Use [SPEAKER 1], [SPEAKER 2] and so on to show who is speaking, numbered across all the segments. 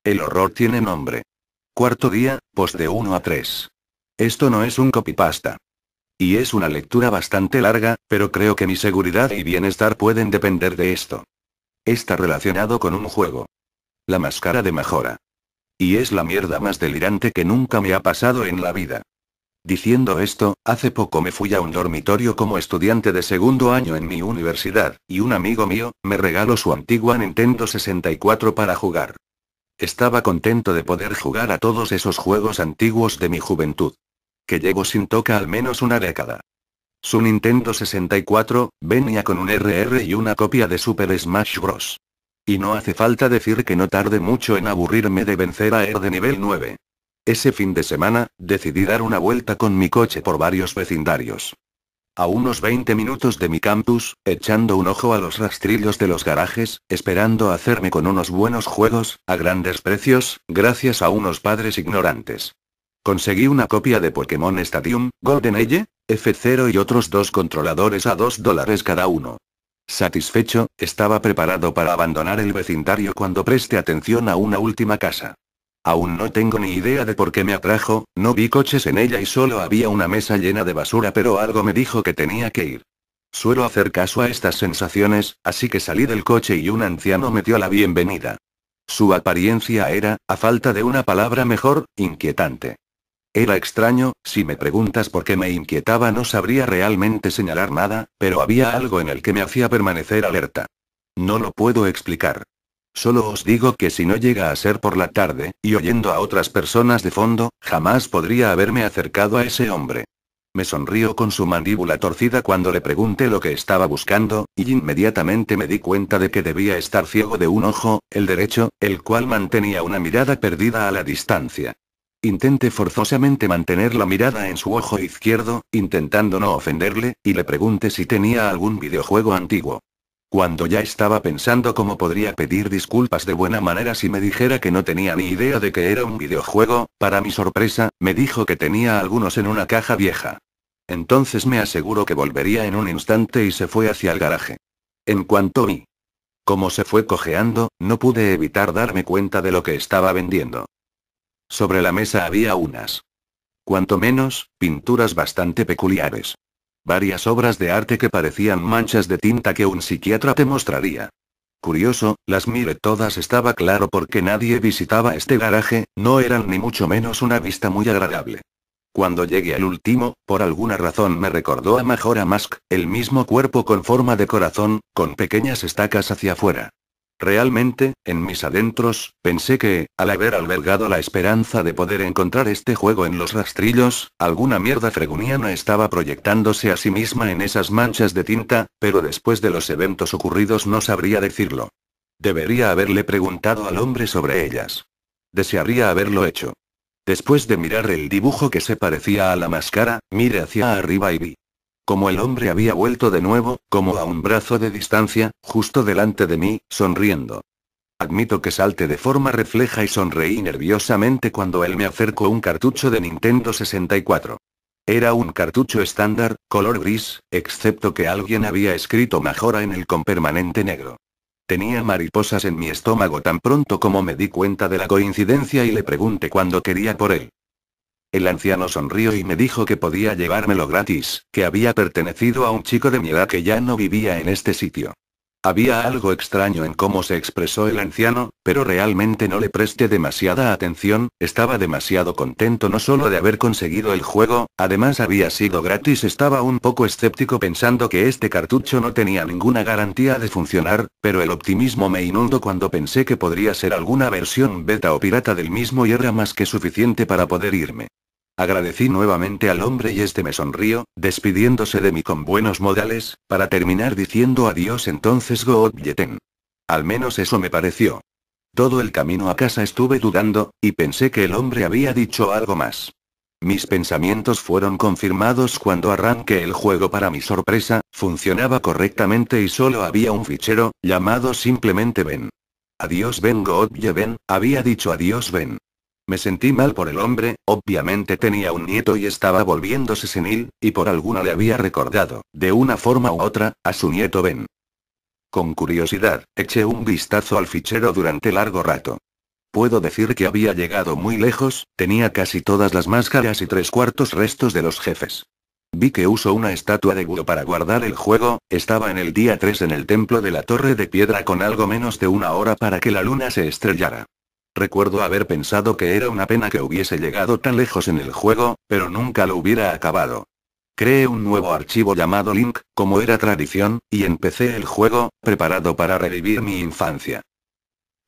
[SPEAKER 1] El horror tiene nombre. Cuarto día, post de 1 a 3. Esto no es un copypasta. Y es una lectura bastante larga, pero creo que mi seguridad y bienestar pueden depender de esto. Está relacionado con un juego. La máscara de mejora. Y es la mierda más delirante que nunca me ha pasado en la vida. Diciendo esto, hace poco me fui a un dormitorio como estudiante de segundo año en mi universidad, y un amigo mío, me regaló su antigua Nintendo 64 para jugar. Estaba contento de poder jugar a todos esos juegos antiguos de mi juventud. Que llevo sin toca al menos una década. Su Nintendo 64, venía con un RR y una copia de Super Smash Bros. Y no hace falta decir que no tardé mucho en aburrirme de vencer a de nivel 9. Ese fin de semana, decidí dar una vuelta con mi coche por varios vecindarios. A unos 20 minutos de mi campus, echando un ojo a los rastrillos de los garajes, esperando hacerme con unos buenos juegos, a grandes precios, gracias a unos padres ignorantes. Conseguí una copia de Pokémon Stadium, Golden Age, F0 y otros 2 controladores a $2 cada uno. Satisfecho, estaba preparado para abandonar el vecindario cuando presté atención a una última casa. Aún no tengo ni idea de por qué me atrajo, no vi coches en ella y solo había una mesa llena de basura, pero algo me dijo que tenía que ir. Suelo hacer caso a estas sensaciones, así que salí del coche y un anciano me dio la bienvenida. Su apariencia era, a falta de una palabra mejor, inquietante. Era extraño, si me preguntas por qué me inquietaba no sabría realmente señalar nada, pero había algo en el que me hacía permanecer alerta. No lo puedo explicar. Solo os digo que si no llega a ser por la tarde, y oyendo a otras personas de fondo, jamás podría haberme acercado a ese hombre. Me sonrió con su mandíbula torcida cuando le pregunté lo que estaba buscando, y inmediatamente me di cuenta de que debía estar ciego de un ojo, el derecho, el cual mantenía una mirada perdida a la distancia. Intenté forzosamente mantener la mirada en su ojo izquierdo, intentando no ofenderle, y le pregunté si tenía algún videojuego antiguo. Cuando ya estaba pensando cómo podría pedir disculpas de buena manera si me dijera que no tenía ni idea de que era un videojuego, para mi sorpresa, me dijo que tenía algunos en una caja vieja. Entonces me aseguró que volvería en un instante y se fue hacia el garaje. En cuanto vi cómo se fue cojeando, no pude evitar darme cuenta de lo que estaba vendiendo. Sobre la mesa había unas, cuanto menos, pinturas bastante peculiares. Varias obras de arte que parecían manchas de tinta que un psiquiatra te mostraría. Curioso, las miré todas, estaba claro por qué nadie visitaba este garaje, no eran ni mucho menos una vista muy agradable. Cuando llegué al último, por alguna razón me recordó a Majora Mask, el mismo cuerpo con forma de corazón, con pequeñas estacas hacia afuera. Realmente, en mis adentros, pensé que, al haber albergado la esperanza de poder encontrar este juego en los rastrillos, alguna mierda freguniana estaba proyectándose a sí misma en esas manchas de tinta, pero después de los eventos ocurridos no sabría decirlo. Debería haberle preguntado al hombre sobre ellas. Desearía haberlo hecho. Después de mirar el dibujo que se parecía a la máscara, miré hacia arriba y vi como el hombre había vuelto de nuevo, como a un brazo de distancia, justo delante de mí, sonriendo. Admito que salté de forma refleja y sonreí nerviosamente cuando él me acercó un cartucho de Nintendo 64. Era un cartucho estándar, color gris, excepto que alguien había escrito Majora en él con permanente negro. Tenía mariposas en mi estómago tan pronto como me di cuenta de la coincidencia y le pregunté cuándo quería por él. El anciano sonrió y me dijo que podía llevármelo gratis, que había pertenecido a un chico de mi edad que ya no vivía en este sitio. Había algo extraño en cómo se expresó el anciano, pero realmente no le presté demasiada atención, estaba demasiado contento no solo de haber conseguido el juego, además había sido gratis. Estaba un poco escéptico pensando que este cartucho no tenía ninguna garantía de funcionar, pero el optimismo me inundó cuando pensé que podría ser alguna versión beta o pirata del mismo y era más que suficiente para poder irme. Agradecí nuevamente al hombre y este me sonrió, despidiéndose de mí con buenos modales, para terminar diciendo adiós. Entonces go Yeten. Al menos eso me pareció. Todo el camino a casa estuve dudando, y pensé que el hombre había dicho algo más. Mis pensamientos fueron confirmados cuando arranqué el juego. Para mi sorpresa, funcionaba correctamente y solo había un fichero, llamado simplemente Ben. Adiós Ben Ben, había dicho adiós Ben. Me sentí mal por el hombre, obviamente tenía un nieto y estaba volviéndose senil, y por alguna le había recordado, de una forma u otra, a su nieto Ben. Con curiosidad, eché un vistazo al fichero durante largo rato. Puedo decir que había llegado muy lejos, tenía casi todas las máscaras y 3/4 restos de los jefes. Vi que usó una estatua de Guo para guardar el juego, estaba en el día 3 en el templo de la Torre de Piedra con algo menos de una hora para que la luna se estrellara. Recuerdo haber pensado que era una pena que hubiese llegado tan lejos en el juego, pero nunca lo hubiera acabado. Creé un nuevo archivo llamado Link, como era tradición, y empecé el juego, preparado para revivir mi infancia.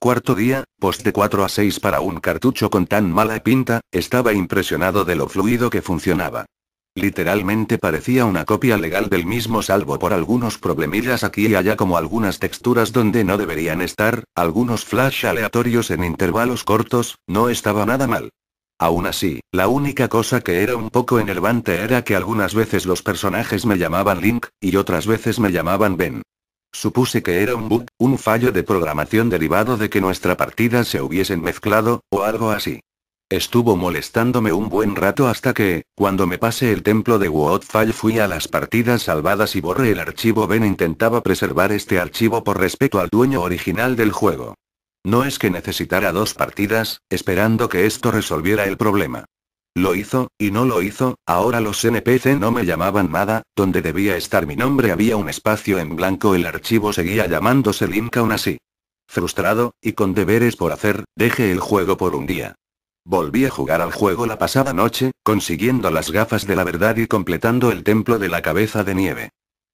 [SPEAKER 1] Cuarto día, post de 4 a 6 para un cartucho con tan mala pinta, estaba impresionado de lo fluido que funcionaba. Literalmente parecía una copia legal del mismo salvo por algunos problemillas aquí y allá como algunas texturas donde no deberían estar, algunos flash aleatorios en intervalos cortos, no estaba nada mal. Aún así, la única cosa que era un poco enervante era que algunas veces los personajes me llamaban Link, y otras veces me llamaban Ben. Supuse que era un bug, un fallo de programación derivado de que nuestra partida se hubiesen mezclado, o algo así. Estuvo molestándome un buen rato hasta que, cuando me pasé el templo de Woodfall fui a las partidas salvadas y borré el archivo. Ben intentaba preservar este archivo por respeto al dueño original del juego. No es que necesitara 2 partidas, esperando que esto resolviera el problema. Lo hizo, y no lo hizo, ahora los NPC no me llamaban nada, donde debía estar mi nombre había un espacio en blanco, el archivo seguía llamándose Link aún así. Frustrado, y con deberes por hacer, dejé el juego por un día. Volví a jugar al juego la pasada noche, consiguiendo las gafas de la verdad y completando el templo de la cabeza de nieve.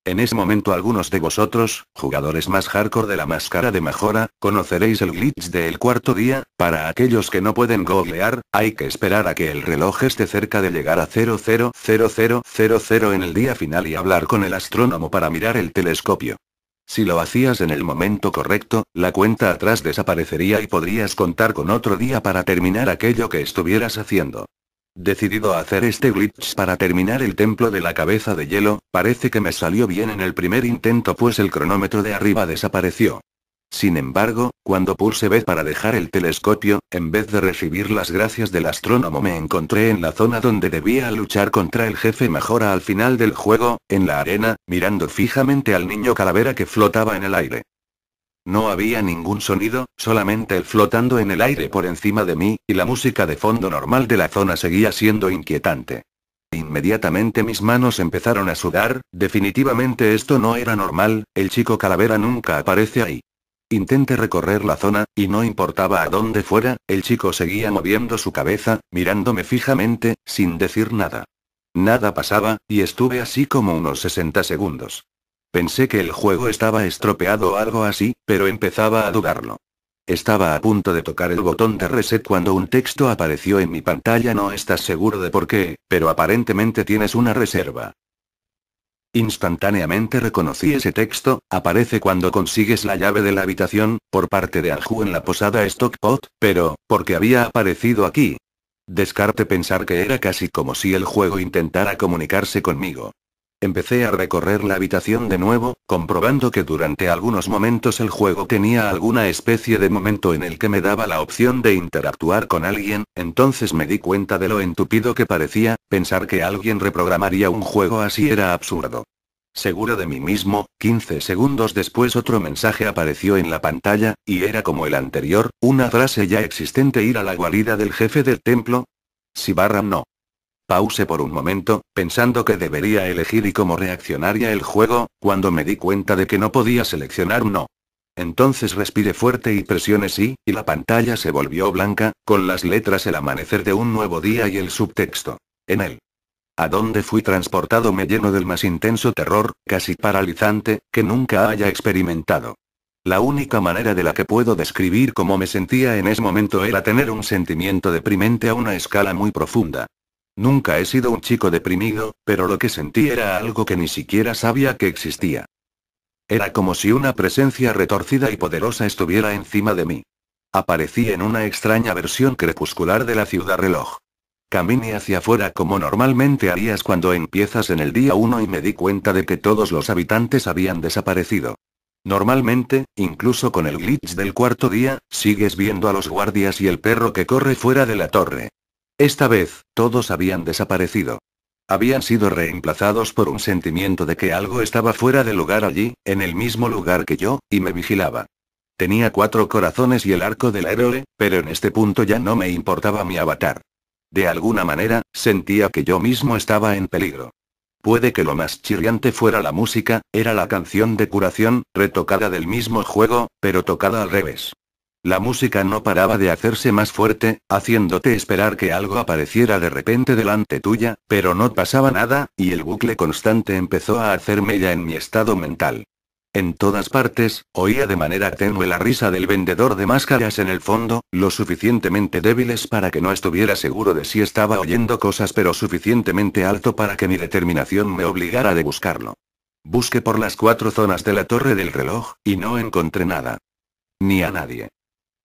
[SPEAKER 1] En ese momento algunos de vosotros, jugadores más hardcore de la máscara de mejora, conoceréis el glitch del cuarto día. Para aquellos que no pueden googlear, hay que esperar a que el reloj esté cerca de llegar a 000000 en el día final y hablar con el astrónomo para mirar el telescopio. Si lo hacías en el momento correcto, la cuenta atrás desaparecería y podrías contar con otro día para terminar aquello que estuvieras haciendo. Decidido a hacer este glitch para terminar el templo de la cabeza de hielo, parece que me salió bien en el primer intento pues el cronómetro de arriba desapareció. Sin embargo, cuando pulse B para dejar el telescopio, en vez de recibir las gracias del astrónomo me encontré en la zona donde debía luchar contra el jefe mejora al final del juego, en la arena, mirando fijamente al niño calavera que flotaba en el aire. No había ningún sonido, solamente él flotando en el aire por encima de mí, y la música de fondo normal de la zona seguía siendo inquietante. Inmediatamente mis manos empezaron a sudar, definitivamente esto no era normal, el chico calavera nunca aparece ahí. Intenté recorrer la zona, y no importaba a dónde fuera, el chico seguía moviendo su cabeza, mirándome fijamente, sin decir nada. Nada pasaba, y estuve así como unos 60 segundos. Pensé que el juego estaba estropeado o algo así, pero empezaba a dudarlo. Estaba a punto de tocar el botón de reset cuando un texto apareció en mi pantalla. No estás seguro de por qué, pero aparentemente tienes una reserva. Instantáneamente reconocí ese texto, aparece cuando consigues la llave de la habitación, por parte de Anju en la posada Stockpot, pero, ¿por qué había aparecido aquí? Descarte pensar que era casi como si el juego intentara comunicarse conmigo. Empecé a recorrer la habitación de nuevo, comprobando que durante algunos momentos el juego tenía alguna especie de momento en el que me daba la opción de interactuar con alguien, entonces me di cuenta de lo entupido que parecía, pensar que alguien reprogramaría un juego así era absurdo. Seguro de mí mismo, 15 segundos después otro mensaje apareció en la pantalla, y era como el anterior, una frase ya existente: ir a la guarida del jefe del templo. Sí / no. Pause por un momento, pensando que debería elegir y cómo reaccionaría el juego, cuando me di cuenta de que no podía seleccionar un no. Entonces respiré fuerte y presioné sí, y la pantalla se volvió blanca, con las letras el amanecer de un nuevo día y el subtexto. En él. A dónde fui transportado me llenó del más intenso terror, casi paralizante, que nunca haya experimentado. La única manera de la que puedo describir cómo me sentía en ese momento era tener un sentimiento deprimente a una escala muy profunda. Nunca he sido un chico deprimido, pero lo que sentí era algo que ni siquiera sabía que existía. Era como si una presencia retorcida y poderosa estuviera encima de mí. Aparecí en una extraña versión crepuscular de la ciudad reloj. Caminé hacia afuera como normalmente harías cuando empiezas en el día 1 y me di cuenta de que todos los habitantes habían desaparecido. Normalmente, incluso con el glitch del cuarto día, sigues viendo a los guardias y el perro que corre fuera de la torre. Esta vez, todos habían desaparecido. Habían sido reemplazados por un sentimiento de que algo estaba fuera de lugar allí, en el mismo lugar que yo, y me vigilaba. Tenía 4 corazones y el arco del héroe, pero en este punto ya no me importaba mi avatar. De alguna manera, sentía que yo mismo estaba en peligro. Puede que lo más chirriante fuera la música, era la canción de curación, retocada del mismo juego, pero tocada al revés. La música no paraba de hacerse más fuerte, haciéndote esperar que algo apareciera de repente delante tuya, pero no pasaba nada, y el bucle constante empezó a hacer mella en mi estado mental. En todas partes, oía de manera tenue la risa del vendedor de máscaras en el fondo, lo suficientemente débiles para que no estuviera seguro de si estaba oyendo cosas, pero suficientemente alto para que mi determinación me obligara a buscarlo. Busqué por las 4 zonas de la torre del reloj, y no encontré nada. Ni a nadie.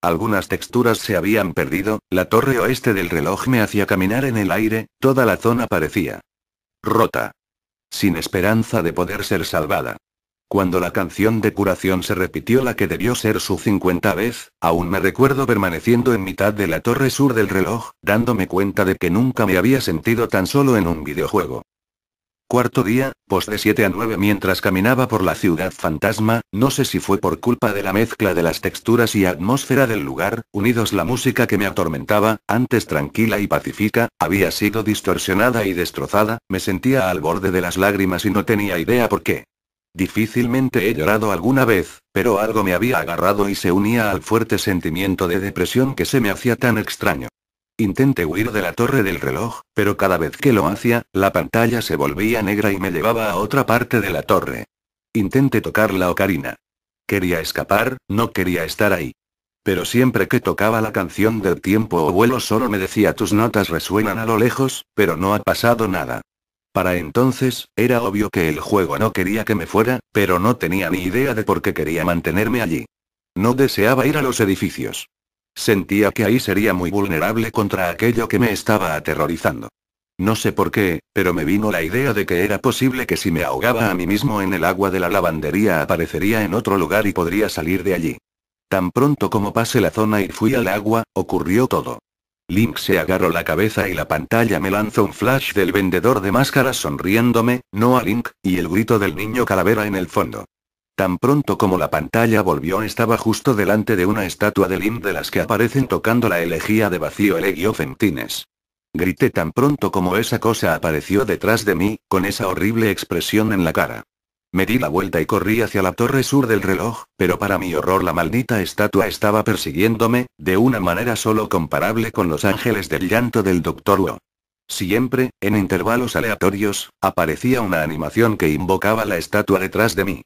[SPEAKER 1] Algunas texturas se habían perdido, la torre oeste del reloj me hacía caminar en el aire, toda la zona parecía rota. Sin esperanza de poder ser salvada. Cuando la canción de curación se repitió, la que debió ser su 50 vez, aún me recuerdo permaneciendo en mitad de la torre sur del reloj, dándome cuenta de que nunca me había sentido tan solo en un videojuego. Cuarto día, post de 7 a 9. Mientras caminaba por la ciudad fantasma, no sé si fue por culpa de la mezcla de las texturas y atmósfera del lugar, unidos la música que me atormentaba, antes tranquila y pacífica, había sido distorsionada y destrozada, me sentía al borde de las lágrimas y no tenía idea por qué. Difícilmente he llorado alguna vez, pero algo me había agarrado y se unía al fuerte sentimiento de depresión que se me hacía tan extraño. Intenté huir de la torre del reloj, pero cada vez que lo hacía, la pantalla se volvía negra y me llevaba a otra parte de la torre. Intenté tocar la ocarina. Quería escapar, no quería estar ahí. Pero siempre que tocaba la canción del tiempo o vuelo solo me decía: tus notas resuenan a lo lejos, pero no ha pasado nada. Para entonces, era obvio que el juego no quería que me fuera, pero no tenía ni idea de por qué quería mantenerme allí. No deseaba ir a los edificios. Sentía que ahí sería muy vulnerable contra aquello que me estaba aterrorizando. No sé por qué, pero me vino la idea de que era posible que si me ahogaba a mí mismo en el agua de la lavandería aparecería en otro lugar y podría salir de allí. Tan pronto como pasé la zona y fui al agua, ocurrió todo. Link se agarró la cabeza y la pantalla me lanzó un flash del vendedor de máscaras sonriéndome, no a Link, y el grito del niño calavera en el fondo. Tan pronto como la pantalla volvió estaba justo delante de una estatua de Link de las que aparecen tocando la elegía de Vacío Elegio Emptiness. Grité tan pronto como esa cosa apareció detrás de mí, con esa horrible expresión en la cara. Me di la vuelta y corrí hacia la torre sur del reloj, pero para mi horror la maldita estatua estaba persiguiéndome, de una manera solo comparable con los ángeles del llanto del Dr. Wu. Siempre, en intervalos aleatorios, aparecía una animación que invocaba la estatua detrás de mí.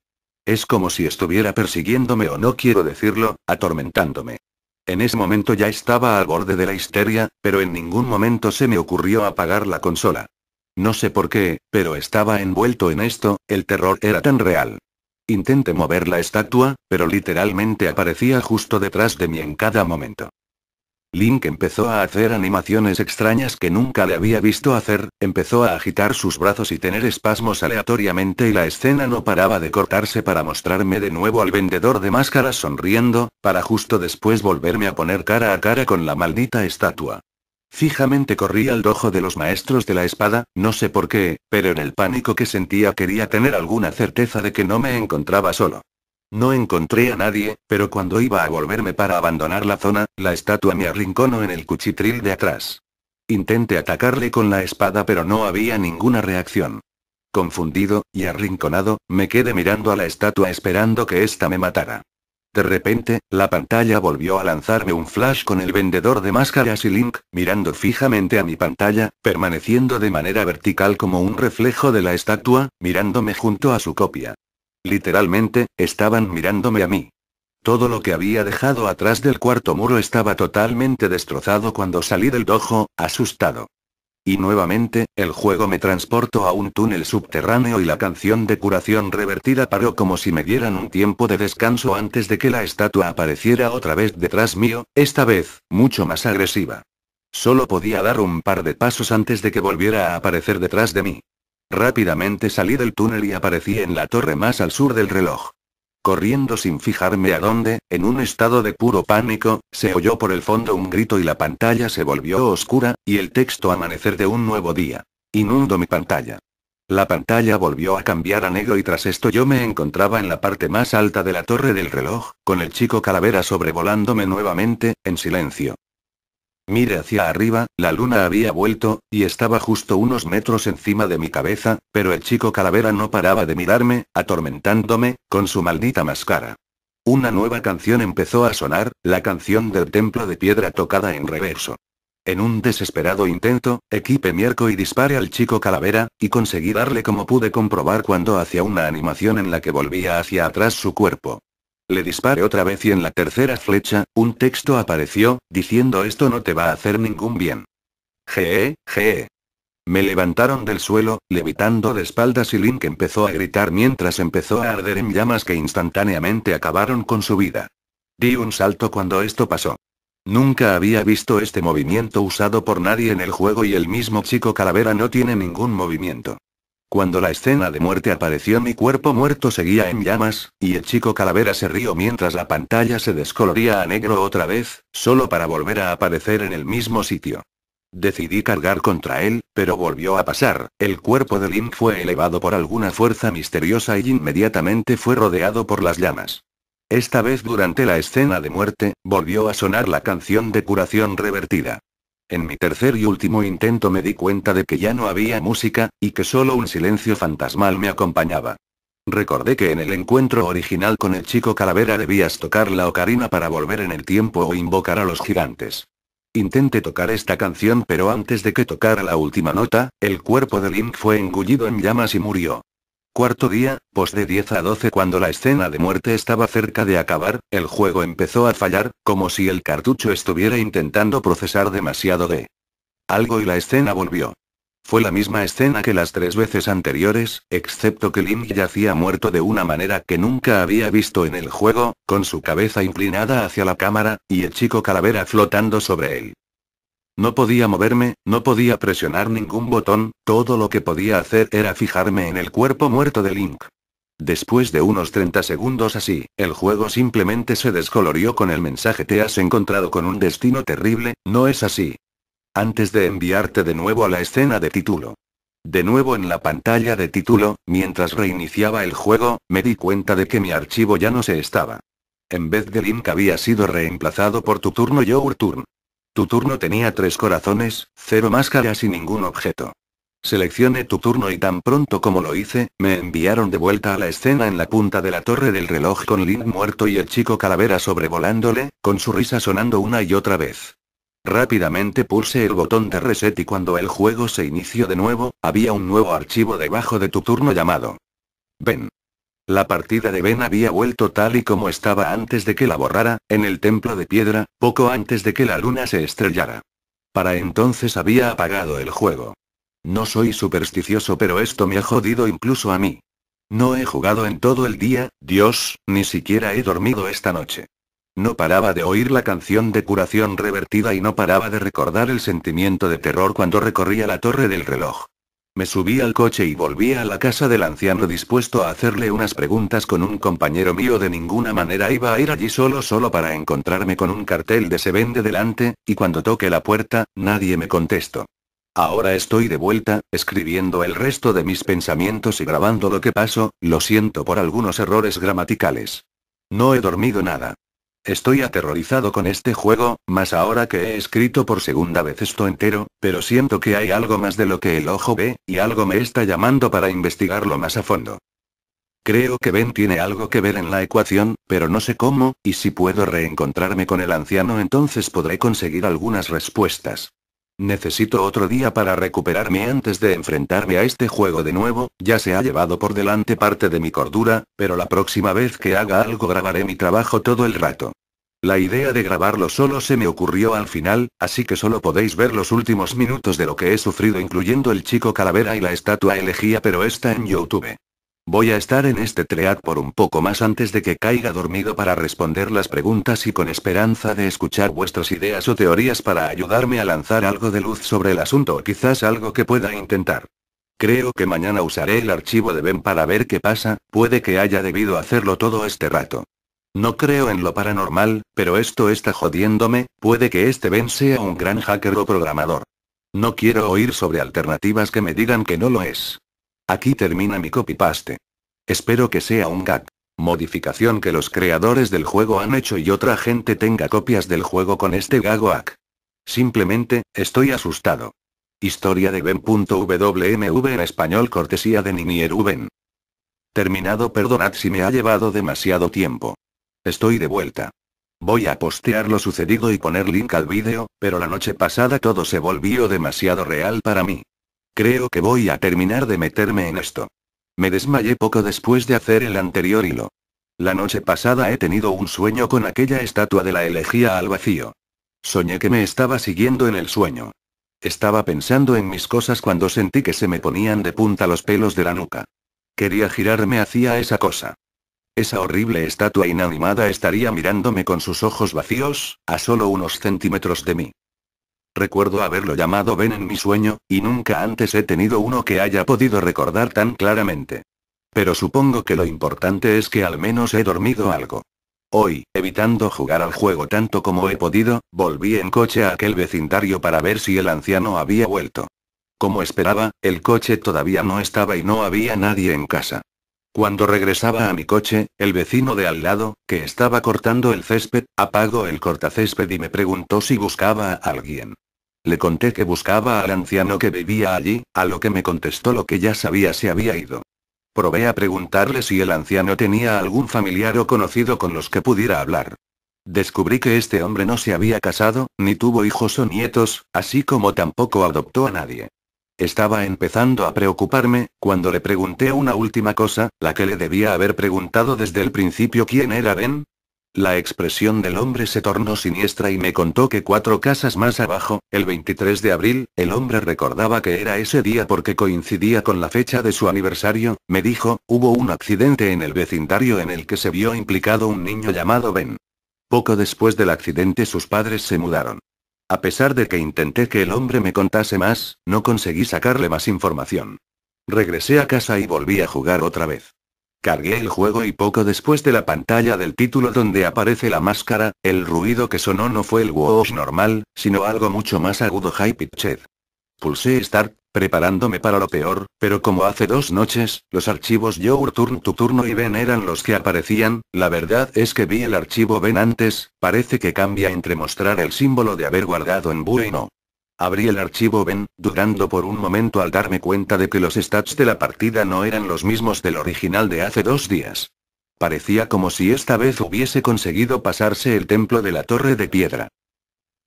[SPEAKER 1] Es como si estuviera persiguiéndome o no quiero decirlo, atormentándome. En ese momento ya estaba al borde de la histeria, pero en ningún momento se me ocurrió apagar la consola. No sé por qué, pero estaba envuelto en esto, el terror era tan real. Intenté mover la estatua, pero literalmente aparecía justo detrás de mí en cada momento. Link empezó a hacer animaciones extrañas que nunca le había visto hacer, empezó a agitar sus brazos y tener espasmos aleatoriamente y la escena no paraba de cortarse para mostrarme de nuevo al vendedor de máscaras sonriendo, para justo después volverme a poner cara a cara con la maldita estatua. Fijamente corrí al dojo de los maestros de la espada, no sé por qué, pero en el pánico que sentía quería tener alguna certeza de que no me encontraba solo. No encontré a nadie, pero cuando iba a volverme para abandonar la zona, la estatua me arrinconó en el cuchitril de atrás. Intenté atacarle con la espada pero no había ninguna reacción. Confundido, y arrinconado, me quedé mirando a la estatua esperando que ésta me matara. De repente, la pantalla volvió a lanzarme un flash con el vendedor de máscaras y Link, mirando fijamente a mi pantalla, permaneciendo de manera vertical como un reflejo de la estatua, mirándome junto a su copia. Literalmente, estaban mirándome a mí. Todo lo que había dejado atrás del cuarto muro estaba totalmente destrozado cuando salí del dojo, asustado. Y nuevamente, el juego me transportó a un túnel subterráneo y la canción de curación revertida paró como si me dieran un tiempo de descanso antes de que la estatua apareciera otra vez detrás mío, esta vez, mucho más agresiva. Solo podía dar un par de pasos antes de que volviera a aparecer detrás de mí. Rápidamente salí del túnel y aparecí en la torre más al sur del reloj. Corriendo sin fijarme a dónde, en un estado de puro pánico, se oyó por el fondo un grito y la pantalla se volvió oscura, y el texto amanecer de un nuevo día. Inundó mi pantalla. La pantalla volvió a cambiar a negro y tras esto yo me encontraba en la parte más alta de la torre del reloj, con el chico calavera sobrevolándome nuevamente, en silencio. Miré hacia arriba, la luna había vuelto, y estaba justo unos metros encima de mi cabeza, pero el chico calavera no paraba de mirarme, atormentándome, con su maldita máscara. Una nueva canción empezó a sonar, la canción del templo de piedra tocada en reverso. En un desesperado intento, equipé mi arco y disparé al chico calavera, y conseguí darle como pude comprobar cuando hacía una animación en la que volvía hacia atrás su cuerpo. Le disparé otra vez y en la tercera flecha, un texto apareció, diciendo esto no te va a hacer ningún bien. Gee. Me levantaron del suelo, levitando de espaldas y Link empezó a gritar mientras empezó a arder en llamas que instantáneamente acabaron con su vida. Di un salto cuando esto pasó. Nunca había visto este movimiento usado por nadie en el juego y el mismo chico calavera no tiene ningún movimiento. Cuando la escena de muerte apareció mi cuerpo muerto seguía en llamas, y el chico calavera se rió mientras la pantalla se descoloría a negro otra vez, solo para volver a aparecer en el mismo sitio. Decidí cargar contra él, pero volvió a pasar, el cuerpo de Link fue elevado por alguna fuerza misteriosa y inmediatamente fue rodeado por las llamas. Esta vez durante la escena de muerte, volvió a sonar la canción de curación revertida. En mi tercer y último intento me di cuenta de que ya no había música, y que solo un silencio fantasmal me acompañaba. Recordé que en el encuentro original con el chico calavera debías tocar la ocarina para volver en el tiempo o invocar a los gigantes. Intenté tocar esta canción pero antes de que tocara la última nota, el cuerpo de Link fue engullido en llamas y murió. Cuarto día, de 10 a 12 cuando la escena de muerte estaba cerca de acabar, el juego empezó a fallar, como si el cartucho estuviera intentando procesar demasiado de algo y la escena volvió. Fue la misma escena que las 3 veces anteriores, excepto que Link yacía muerto de una manera que nunca había visto en el juego, con su cabeza inclinada hacia la cámara, y el chico calavera flotando sobre él. No podía moverme, no podía presionar ningún botón, todo lo que podía hacer era fijarme en el cuerpo muerto de Link. Después de unos 30 segundos así, el juego simplemente se descolorió con el mensaje te has encontrado con un destino terrible, ¿no es así? Antes de enviarte de nuevo a la escena de título. De nuevo en la pantalla de título, mientras reiniciaba el juego, me di cuenta de que mi archivo ya no se estaba. En vez de Link había sido reemplazado por tu turno Your Turn. Tu turno tenía 3 corazones, 0 máscaras y ningún objeto. Seleccioné tu turno y tan pronto como lo hice, me enviaron de vuelta a la escena en la punta de la torre del reloj con Link muerto y el chico calavera sobrevolándole, con su risa sonando una y otra vez. Rápidamente pulsé el botón de reset y cuando el juego se inició de nuevo, había un nuevo archivo debajo de tu turno llamado Ben. La partida de Ben había vuelto tal y como estaba antes de que la borrara, en el templo de piedra, poco antes de que la luna se estrellara. Para entonces había apagado el juego. No soy supersticioso pero esto me ha jodido incluso a mí. No he jugado en todo el día, Dios, ni siquiera he dormido esta noche. No paraba de oír la canción de curación revertida y no paraba de recordar el sentimiento de terror cuando recorría la torre del reloj. Me subí al coche y volví a la casa del anciano dispuesto a hacerle unas preguntas con un compañero mío. De ninguna manera iba a ir allí solo para encontrarme con un cartel de se vende delante, y cuando toqué la puerta, nadie me contestó. Ahora estoy de vuelta, escribiendo el resto de mis pensamientos y grabando lo que pasó, lo siento por algunos errores gramaticales. No he dormido nada. Estoy aterrorizado con este juego, más ahora que he escrito por segunda vez esto entero, pero siento que hay algo más de lo que el ojo ve, y algo me está llamando para investigarlo más a fondo. Creo que Ben tiene algo que ver en la ecuación, pero no sé cómo, y si puedo reencontrarme con el anciano entonces podré conseguir algunas respuestas. Necesito otro día para recuperarme antes de enfrentarme a este juego de nuevo, ya se ha llevado por delante parte de mi cordura, pero la próxima vez que haga algo grabaré mi trabajo todo el rato. La idea de grabarlo solo se me ocurrió al final, así que solo podéis ver los últimos minutos de lo que he sufrido incluyendo el chico calavera y la estatua elegía pero está en YouTube. Voy a estar en este thread por un poco más antes de que caiga dormido para responder las preguntas y con esperanza de escuchar vuestras ideas o teorías para ayudarme a lanzar algo de luz sobre el asunto o quizás algo que pueda intentar. Creo que mañana usaré el archivo de Ben para ver qué pasa, puede que haya debido hacerlo todo este rato. No creo en lo paranormal, pero esto está jodiéndome, puede que este Ben sea un gran hacker o programador. No quiero oír sobre alternativas que me digan que no lo es. Aquí termina mi copypaste. Espero que sea un gag. Modificación que los creadores del juego han hecho y otra gente tenga copias del juego con este gag. Simplemente, estoy asustado. Historia de Ben.wmv en español cortesía de Ninierven. Terminado, perdonad si me ha llevado demasiado tiempo. Estoy de vuelta. Voy a postear lo sucedido y poner link al vídeo, pero la noche pasada todo se volvió demasiado real para mí. Creo que voy a terminar de meterme en esto. Me desmayé poco después de hacer el anterior hilo. La noche pasada he tenido un sueño con aquella estatua de la elegía al vacío. Soñé que me estaba siguiendo en el sueño. Estaba pensando en mis cosas cuando sentí que se me ponían de punta los pelos de la nuca. Quería girarme hacia esa cosa. Esa horrible estatua inanimada estaría mirándome con sus ojos vacíos, a solo unos centímetros de mí. Recuerdo haberlo llamado Ben en mi sueño, y nunca antes he tenido uno que haya podido recordar tan claramente. Pero supongo que lo importante es que al menos he dormido algo. Hoy, evitando jugar al juego tanto como he podido, volví en coche a aquel vecindario para ver si el anciano había vuelto. Como esperaba, el coche todavía no estaba y no había nadie en casa. Cuando regresaba a mi coche, el vecino de al lado, que estaba cortando el césped, apagó el cortacésped y me preguntó si buscaba a alguien. Le conté que buscaba al anciano que vivía allí, a lo que me contestó lo que ya sabía: se había ido. Probé a preguntarle si el anciano tenía algún familiar o conocido con los que pudiera hablar. Descubrí que este hombre no se había casado, ni tuvo hijos o nietos, así como tampoco adoptó a nadie. Estaba empezando a preocuparme, cuando le pregunté una última cosa, la que le debía haber preguntado desde el principio: ¿quién era Ben? La expresión del hombre se tornó siniestra y me contó que 4 casas más abajo, el 23 de abril, el hombre recordaba que era ese día porque coincidía con la fecha de su aniversario. Me dijo, hubo un accidente en el vecindario en el que se vio implicado un niño llamado Ben. Poco después del accidente sus padres se mudaron. A pesar de que intenté que el hombre me contase más, no conseguí sacarle más información. Regresé a casa y volví a jugar otra vez. Cargué el juego y poco después de la pantalla del título donde aparece la máscara, el ruido que sonó no fue el whoosh normal, sino algo mucho más agudo, high pitched. Pulsé Start, preparándome para lo peor, pero como hace 2 noches, los archivos Your Turn to Turno y Ben eran los que aparecían. La verdad es que vi el archivo Ben antes, parece que cambia entre mostrar el símbolo de haber guardado en BUE y no. Abrí el archivo Ben, dudando por un momento al darme cuenta de que los stats de la partida no eran los mismos del original de hace 2 días. Parecía como si esta vez hubiese conseguido pasarse el templo de la torre de piedra.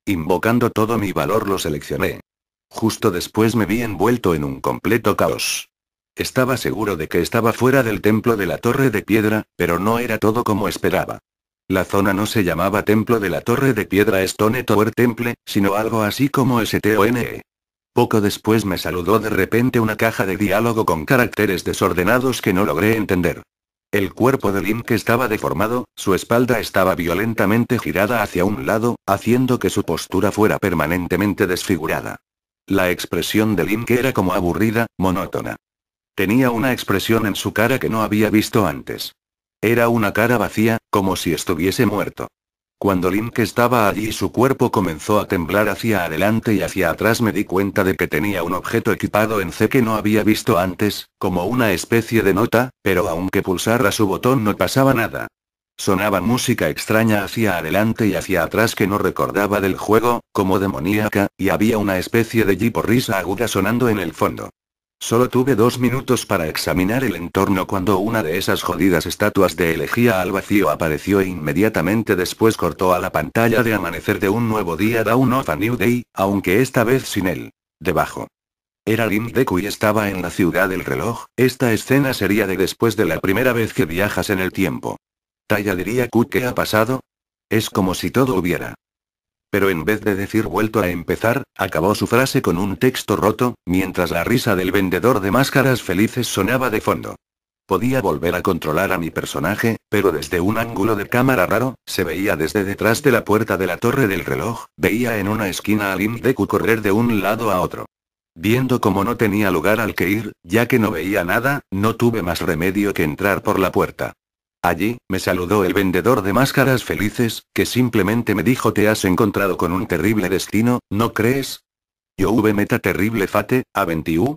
[SPEAKER 1] Invocando todo mi valor lo seleccioné. Justo después me vi envuelto en un completo caos. Estaba seguro de que estaba fuera del templo de la torre de piedra, pero no era todo como esperaba. La zona no se llamaba Templo de la Torre de Piedra Stone Tower Temple, sino algo así como STONE. Poco después me saludó de repente una caja de diálogo con caracteres desordenados que no logré entender. El cuerpo de Link estaba deformado, su espalda estaba violentamente girada hacia un lado, haciendo que su postura fuera permanentemente desfigurada. La expresión de Link era como aburrida, monótona. Tenía una expresión en su cara que no había visto antes. Era una cara vacía, como si estuviese muerto. Cuando Link estaba allí su cuerpo comenzó a temblar hacia adelante y hacia atrás. Me di cuenta de que tenía un objeto equipado en C que no había visto antes, como una especie de nota, pero aunque pulsara su botón no pasaba nada. Sonaba música extraña hacia adelante y hacia atrás que no recordaba del juego, como demoníaca, y había una especie de jeep o risa aguda sonando en el fondo. Solo tuve 2 minutos para examinar el entorno cuando una de esas jodidas estatuas de elegía al vacío apareció e inmediatamente después cortó a la pantalla de amanecer de un nuevo día, Dawn of a New Day, aunque esta vez sin él. Debajo. Era Link Deku y estaba en la ciudad del reloj. Esta escena sería de después de la primera vez que viajas en el tiempo. Taya diría, ¿qué ha pasado? Es como si todo hubiera. Pero en vez de decir vuelto a empezar, acabó su frase con un texto roto, mientras la risa del vendedor de máscaras felices sonaba de fondo. Podía volver a controlar a mi personaje, pero desde un ángulo de cámara raro, se veía desde detrás de la puerta de la torre del reloj, veía en una esquina a Link Deku correr de un lado a otro. Viendo como no tenía lugar al que ir, ya que no veía nada, no tuve más remedio que entrar por la puerta. Allí, me saludó el vendedor de máscaras felices, que simplemente me dijo: te has encontrado con un terrible destino, ¿no crees? Yo meta terrible fate, a 21.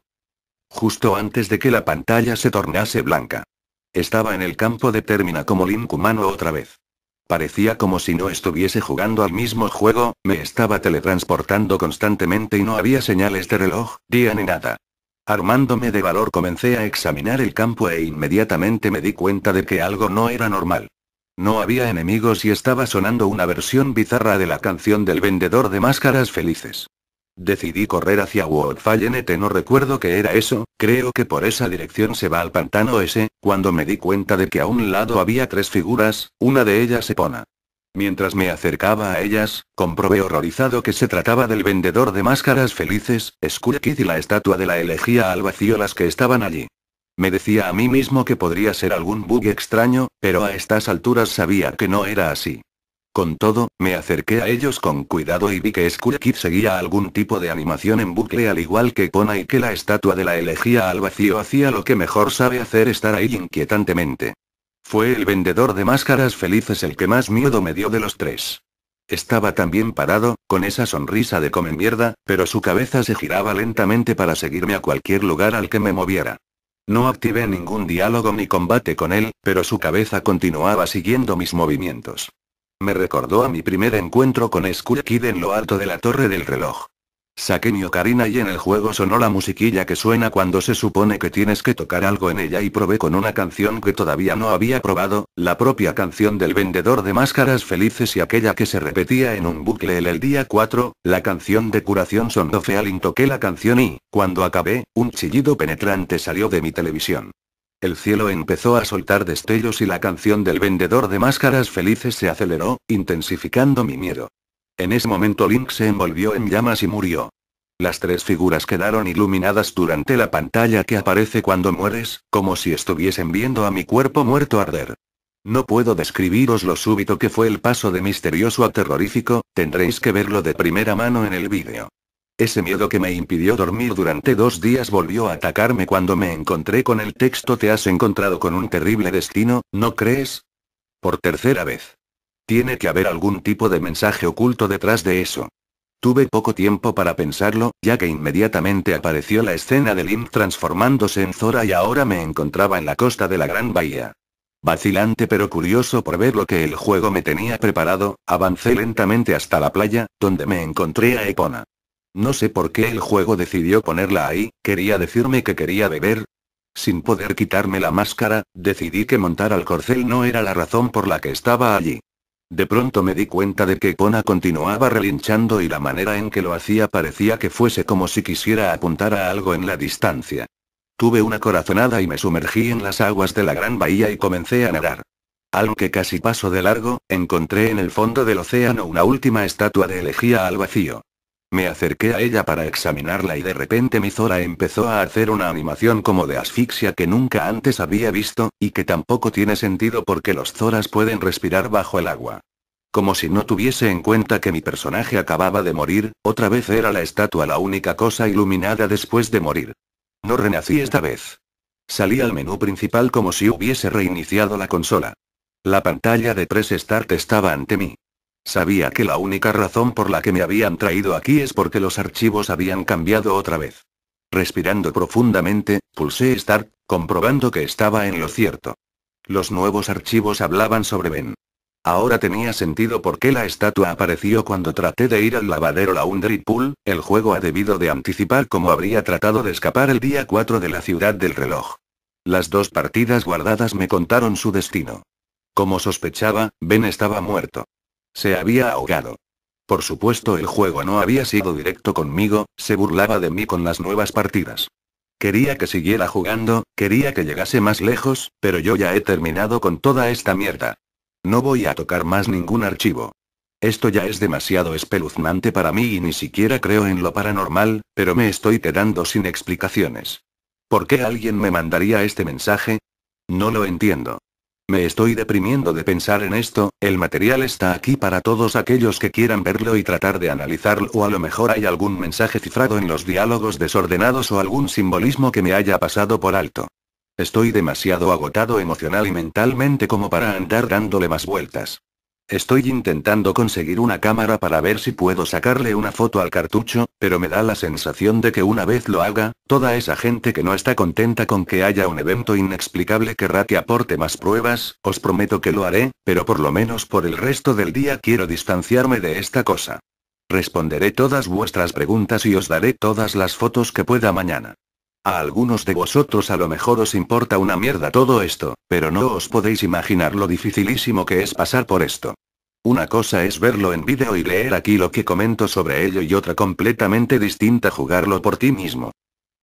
[SPEAKER 1] justo antes de que la pantalla se tornase blanca. Estaba en el campo de Termina como Link humano otra vez. Parecía como si no estuviese jugando al mismo juego, me estaba teletransportando constantemente y no había señales de reloj, día ni nada. Armándome de valor comencé a examinar el campo e inmediatamente me di cuenta de que algo no era normal. No había enemigos y estaba sonando una versión bizarra de la canción del vendedor de máscaras felices. Decidí correr hacia Woodfall NT, no recuerdo qué era eso, creo que por esa dirección se va al pantano ese, cuando me di cuenta de que a un lado había 3 figuras, una de ellas Epona. Mientras me acercaba a ellas, comprobé horrorizado que se trataba del vendedor de máscaras felices, Skull Kid y la estatua de la elegía al vacío las que estaban allí. Me decía a mí mismo que podría ser algún bug extraño, pero a estas alturas sabía que no era así. Con todo, me acerqué a ellos con cuidado y vi que Skull Kid seguía algún tipo de animación en bucle al igual que Epona y que la estatua de la elegía al vacío hacía lo que mejor sabe hacer, estar ahí inquietantemente. Fue el vendedor de máscaras felices el que más miedo me dio de los 3. Estaba también parado, con esa sonrisa de come mierda, pero su cabeza se giraba lentamente para seguirme a cualquier lugar al que me moviera. No activé ningún diálogo ni combate con él, pero su cabeza continuaba siguiendo mis movimientos. Me recordó a mi primer encuentro con Skull Kid en lo alto de la torre del reloj. Saqué mi ocarina y en el juego sonó la musiquilla que suena cuando se supone que tienes que tocar algo en ella y probé con una canción que todavía no había probado, la propia canción del vendedor de máscaras felices y aquella que se repetía en un bucle el día 4, la canción de curación sonó Feeling. Toqué la canción y, cuando acabé, un chillido penetrante salió de mi televisión. El cielo empezó a soltar destellos y la canción del vendedor de máscaras felices se aceleró, intensificando mi miedo. En ese momento Link se envolvió en llamas y murió. Las 3 figuras quedaron iluminadas durante la pantalla que aparece cuando mueres, como si estuviesen viendo a mi cuerpo muerto arder. No puedo describiros lo súbito que fue el paso de misterioso a terrorífico, tendréis que verlo de primera mano en el vídeo. Ese miedo que me impidió dormir durante 2 días volvió a atacarme cuando me encontré con el texto: te has encontrado con un terrible destino, ¿no crees? Por tercera vez. Tiene que haber algún tipo de mensaje oculto detrás de eso. Tuve poco tiempo para pensarlo, ya que inmediatamente apareció la escena de Link transformándose en Zora y ahora me encontraba en la costa de la Gran Bahía. Vacilante pero curioso por ver lo que el juego me tenía preparado, avancé lentamente hasta la playa, donde me encontré a Epona. No sé por qué el juego decidió ponerla ahí, quería decirme que quería beber. Sin poder quitarme la máscara, decidí que montar al corcel no era la razón por la que estaba allí. De pronto me di cuenta de que Epona continuaba relinchando y la manera en que lo hacía parecía que fuese como si quisiera apuntar a algo en la distancia. Tuve una corazonada y me sumergí en las aguas de la Gran Bahía y comencé a nadar. Aunque casi paso de largo, encontré en el fondo del océano una última estatua de elegía al vacío. Me acerqué a ella para examinarla y de repente mi Zora empezó a hacer una animación como de asfixia que nunca antes había visto, y que tampoco tiene sentido porque los Zoras pueden respirar bajo el agua. Como si no tuviese en cuenta que mi personaje acababa de morir, otra vez era la estatua la única cosa iluminada después de morir. No renací esta vez. Salí al menú principal como si hubiese reiniciado la consola. La pantalla de 3 Start estaba ante mí. Sabía que la única razón por la que me habían traído aquí es porque los archivos habían cambiado otra vez. Respirando profundamente, pulsé Start, comprobando que estaba en lo cierto. Los nuevos archivos hablaban sobre Ben. Ahora tenía sentido por qué la estatua apareció cuando traté de ir al lavadero Laundry Pool, el juego ha debido de anticipar cómo habría tratado de escapar el día 4 de la ciudad del reloj. Las 2 partidas guardadas me contaron su destino. Como sospechaba, Ben estaba muerto. Se había ahogado. Por supuesto, el juego no había sido directo conmigo, se burlaba de mí con las nuevas partidas. Quería que siguiera jugando, quería que llegase más lejos, pero yo ya he terminado con toda esta mierda. No voy a tocar más ningún archivo. Esto ya es demasiado espeluznante para mí y ni siquiera creo en lo paranormal, pero me estoy quedando sin explicaciones. ¿Por qué alguien me mandaría este mensaje? No lo entiendo. Me estoy deprimiendo de pensar en esto, el material está aquí para todos aquellos que quieran verlo y tratar de analizarlo, o a lo mejor hay algún mensaje cifrado en los diálogos desordenados o algún simbolismo que me haya pasado por alto. Estoy demasiado agotado emocional y mentalmente como para andar dándole más vueltas. Estoy intentando conseguir una cámara para ver si puedo sacarle una foto al cartucho, pero me da la sensación de que una vez lo haga, toda esa gente que no está contenta con que haya un evento inexplicable querrá que aporte más pruebas. Os prometo que lo haré, pero por lo menos por el resto del día quiero distanciarme de esta cosa. Responderé todas vuestras preguntas y os daré todas las fotos que pueda mañana. A algunos de vosotros a lo mejor os importa una mierda todo esto, pero no os podéis imaginar lo dificilísimo que es pasar por esto. Una cosa es verlo en vídeo y leer aquí lo que comento sobre ello y otra completamente distinta jugarlo por ti mismo.